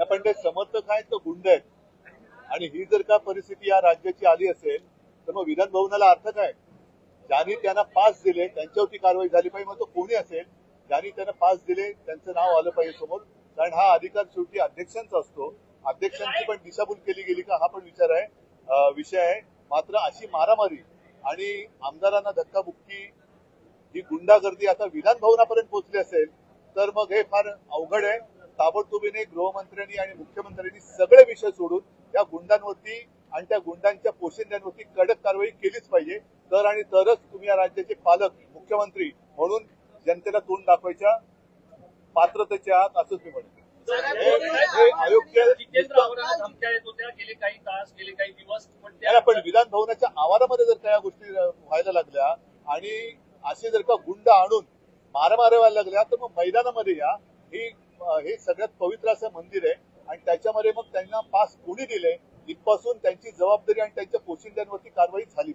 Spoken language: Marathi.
पण ते समर्थक आहेत तो गुंड आहेत आणि ही जर का परिस्थिती या राज्याची आली असेल तर मग विधान भवनाला अर्थ काय? ज्यांनी त्यांना पास दिले त्यांच्यावरती कारवाई झाली पाहिजे, मग तो कोणी असेल ज्यांनी त्यांना पास दिले त्यांचं नाव आलं पाहिजे समोर, कारण हा अधिकार शेवटी अध्यक्षांचा असतो. अध्यक्षांची पण दिशाभूल केली गेली का हा पण विषय आहे. मात्र अशी मारामारी आणि आमदारांना धक्काबुक्की ही गुंडागर्दी आता विधान भवनापर्यंत पोहोचली असेल तर मग हे फार अवघड आहे. ताबडतोबीने गृहमंत्र्यांनी आणि मुख्यमंत्र्यांनी सगळे विषय सोडून त्या गुंडांवरती आणि त्या गुंडांच्या पोशिंद्यांवरती कडक कारवाई केलीच पाहिजे. तरच तुम्ही या राज्याचे पालक मुख्यमंत्री म्हणून जनतेला तोंड दाखवायच्या पात्रतेचे आहात असंच मी म्हणतो. अयोग्य गेले काही तास गेले काही दिवस पण विधान भवनाच्या आवारामध्ये जर त्या गोष्टी व्हायला लागल्या आणि असे जर का गुंड आणून मारामाऱ्या व्हायला लागल्या तर मग मैदानामध्ये या. हे सगळ्यात पवित्र असं मंदिर आहे आणि त्याच्यामध्ये मग त्यांना पास कोणी दिले इथपासून त्यांची जबाबदारी आणि त्यांच्या पोशिंद्यांवरती कारवाई झाली.